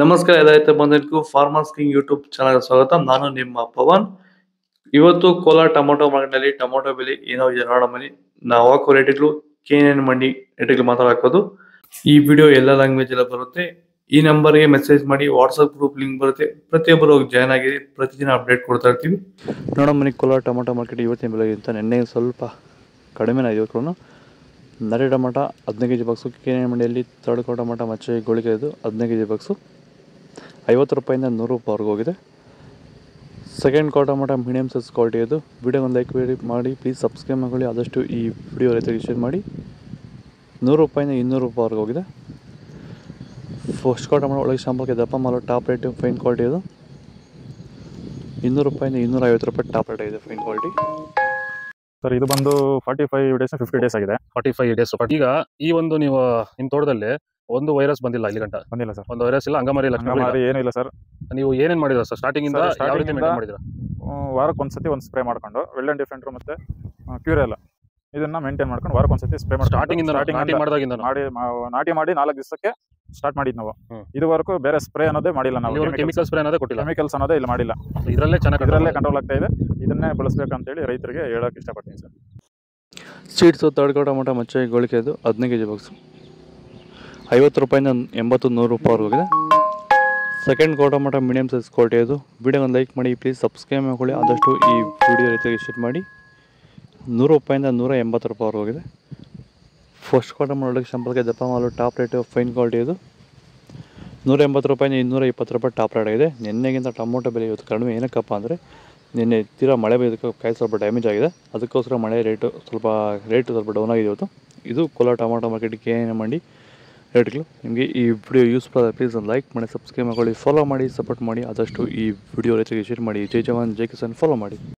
ನಮಸ್ಕಾರ ರೈತ ಬಂಧುಗಳಿಗೂ farmers king YouTube channel ಸ್ವಾಗತ. ನಾನು ನಿಮ್ಮ ಪವನ್. ಇವತ್ತು ಕೋಲಾರ ಟೊಮೊಟೊ ಮಾರ್ಕೆಟ್ನಲ್ಲಿ ಟೊಮೊಟೊ ಬೆಲೆ ಏನೋ ಇದೆ ನೋಡೋಣ ಬನ್ನಿ. ನಾವು ಹಾಕೋ ರೇಟ್ಗಳು KNN ಮಂಡಿ ರೇಟ್ಗಳು ಮಾತಾಡೋದು. ಈ ವಿಡಿಯೋ ಎಲ್ಲ ಲ್ಯಾಂಗ್ವೇಜ್ ಎಲ್ಲ ಬರುತ್ತೆ. ಈ ನಂಬರ್ಗೆ ಮೆಸೇಜ್ ಮಾಡಿ, ವಾಟ್ಸಪ್ ಗ್ರೂಪ್ ಲಿಂಕ್ ಬರುತ್ತೆ. ಪ್ರತಿಯೊಬ್ಬರು ಜಾಯ್ನ್ ಆಗಿ ಪ್ರತಿದಿನ ಅಪ್ಡೇಟ್ ಕೊಡ್ತಾ ಇರ್ತೀವಿ. ನೋಡೋಣ ಬನ್ನಿ, ಕೋಲಾರ ಟೊಮೊಟೊ ಮಾರ್ಕೆಟ್ ಇವತ್ತಿನ ಬೆಲೆಗಿಂತ ನಿನ್ನೆ ಸ್ವಲ್ಪ ಕಡಿಮೆನ ಇವತ್ತು. ನರಿ ಟೊಮೊಟೊ 15 kg ಬಾಕ್ಸು KNN ಮಂಡಿಯಲ್ಲಿ. ತಡ್ಕೋ ಟೊಮೊಟೊ ಮಚ್ಚೆ ಗೋಳಿಗೆ ಇದು 15 kg ಬಾಕ್ಸು 50 ರೂಪಾಯಿಂದ 100 ರೂಪಾಯಿವರೆಗೂ ಹೋಗಿದೆ. Second quarter tomato medium size quality ಇದು. ವಿಡಿಯೋ ಒಂದು ಲೈಕ್ ಮಾಡಿ, ಪ್ಲೀಸ್ ಸಬ್ಸ್ಕ್ರೈಬ್ ಮಾಡಿ. ಆದಷ್ಟು ಈ ವಿಡಿಯೋ ರೈತರಿಗೆ ಶೇರ್ ಮಾಡಿ. 100 ರೂಪಾಯಿಂದ 200 ರೂಪಾಯಿವರೆಗೂ ಹೋಗಿದೆ. ಫಸ್ಟ್ ಕ್ವಾರ್ಟರ್ ಟೊಮೊಟೊ ಒಳಗೆ ಶಾಂಪಲ್ಗೆ ದಪ್ಪ ಮಾಲು ಟಾಪ್ ರೇಟ್ ಫೈನ್ ಕ್ವಾಲಿಟಿ ಇದು. 200 ರೂಪಾಯಿಂದ 250 ರೂಪಾಯಿ ಟಾಪ್ ರೇಟ್ ಇದೆ ಫೈನ್ ಕ್ವಾಲಿಟಿ. ಸರ್ ಇದು ಬಂದು 45 ಡೇಸ್ 50 ಡೇಸ್ ಆಗಿದೆ. 45 ಡೇಸ್. ಈಗ ಈ ಒಂದು ನೀವು ನಿಮ್ಮ ತೋಟದಲ್ಲಿ ಒಂದು ವೈರಸ್ ಬಂದಿಲ್ಲ ಇಲ್ಲಿ ಗಂಟ? ಬಂದಿಲ್ಲ ಸರ್. ಒಂದು ವೈರಸ್ ಇಲ್ಲ, ಅಂಗಮಾರಿ ಲಕ್ಷಣ ಏನೂ ಇಲ್ಲ ಸರ್. ನೀವು ಏನೇನ್ ಮಾಡಿದ್ರ ಸರ್ ಸ್ಟಾರ್ಟಿಂಗ್ ಇಂದ? ಯಾವ ರೀತಿ ಮೇಂಟೈನ್ ಮಾಡಿದ್ರ? ವಾರಕ್ಕೆ ಒಂದ್ಸತಿ ಒಂದು ಸ್ಪ್ರೇ ಮಾಡ್ಕೊಂಡು ವೆಲ್ ಡಿಫೆಂಡರ್ ಮತ್ತೆ ಕ್ಯೂರೆಲ್ಲ ಇದನ್ನ ಮೇಂಟೈನ್ ಮಾಡ್ಕೊಂಡು ವಾರಕ್ಕೆ ಒಂದ್ಸತಿ ಸ್ಪ್ರೇ ಮಾಡಿ ಸ್ಟಾರ್ಟಿಂಗ್ ಇಂದ ಮಾಡಿದಾಗಿಂದ ನಾಟಿ ಮಾಡಿ 4 ದಿವಸಕ್ಕೆ ಸ್ಟಾರ್ಟ್ ಮಾಡಿದ್ ನಾವು. ಇದುವರೆಗೂ ಬೇರೆ ಸ್ಪ್ರೇ ಅನ್ನೋದೇ ಮಾಡಿಲ್ಲ ನಾವು. ಕೆಮಿಕಲ್ ಸ್ಪ್ರೇ ಅನ್ನೋದೇ ಕೊಟ್ಟಿಲ್ಲ, ಕೆಮಿಕಲ್ಸ್ ಅನ್ನೋದೇ ಇಲ್ಲಿ ಮಾಡಿಲ್ಲ. ಇದರಲ್ಲೇ ಕಂಟ್ರೋಲ್ ಆಗ್ತಾ ಇದೆ. ಇದನ್ನೇ ಬಳಸಬೇಕಂತ ಹೇಳಿ ರೈತರಿಗೆ ಹೇಳಕ್ ಇಷ್ಟಪಡ್ತೀನಿ ಸರ್. ಸೀಡ್ಸು ತಡ್ಕೋ ಟೊಮೊಟೊ ಮಚ್ಚೆ ಗೋಳಿಗೆ ಇದು 15 kg ಬಾಕ್ಸು 50 ರೂಪಾಯಿಂದ 80-100 ರೂಪಾಯಿವರೆಗೂ ಹೋಗಿದೆ. Second quarter tomato medium size quality ಇದು. ವಿಡಿಯೋ ಒಂದು ಲೈಕ್ ಮಾಡಿ, ಪ್ಲೀಸ್ ಸಬ್ಸ್ಕ್ರೈಬ್ ಮಾಡ್ಕೊಳ್ಳಿ. ಆದಷ್ಟು ಈ ವಿಡಿಯೋ ರೈತರಿಗೆ ಶೇರ್ ಮಾಡಿ. 100 ರೂಪಾಯಿಂದ 180 ರೂಪಾಯಿವರೆಗೂ ಹೋಗಿದೆ. ಫಸ್ಟ್ ಕ್ವಾರ್ಟರ್ ಒಳಗೆ ಶಾಂಪಲ್ಗೆ ದಪ್ಪ ಮಾಲು ಟಾಪ್ ರೇಟ್ ಫೈನ್ ಕ್ವಾಲಿಟಿ ಇದು. 180 ರೂಪಾಯಿಂದ 220 ರೂಪಾಯಿ ಟಾಪ್ ರೇಟ್ ಆಗಿದೆ. ನಿನ್ನೆಗಿಂತ ಟೊಮೊಟೊ ಬೆಲೆ ಇವತ್ತು ಕಡಿಮೆ. ಏನಕ್ಕಪ್ಪ ಅಂದರೆ ನಿನ್ನೆ ತೀರಾ ಮಳೆ ಬೀಳೋದಕ್ಕೆ ಕಾಯಿ ಸ್ವಲ್ಪ ಡ್ಯಾಮೇಜ್ ಆಗಿದೆ. ಅದಕ್ಕೋಸ್ಕರ ಮಳೆ ರೇಟು ಸ್ವಲ್ಪ ಡೌನ್ ಆಗಿದೆ ಇವತ್ತು. ಇದು ಕೋಲಾರ ಟೊಮೊಟೊ ಮಾರ್ಕೆಟ್ KNN ಮಂಡಿ ರೇಟ್ಗಳು. ನಿಮಗೆ ಈ ವಿಡಿಯೋ ಯೂಸ್ಫುಲ್ ಆದರೆ ಪ್ಲೀಸ್ ಒಂದು ಲೈಕ್ ಮಾಡಿ, ಸಬ್ಸ್ಕ್ರೈಬ್ ಮಾಡ್ಕೊಳ್ಳಿ, ಫಾಲೋ ಮಾಡಿ, ಸಪೋರ್ಟ್ ಮಾಡಿ. ಆದಷ್ಟು ಈ ವಿಡಿಯೋ ರೈತರಿಗೆ ಶೇರ್ ಮಾಡಿ. ಜೈ ಜವಾನ್ ಜೈ ಕಿಸಾನ್ ಫಾಲೋ ಮಾಡಿ.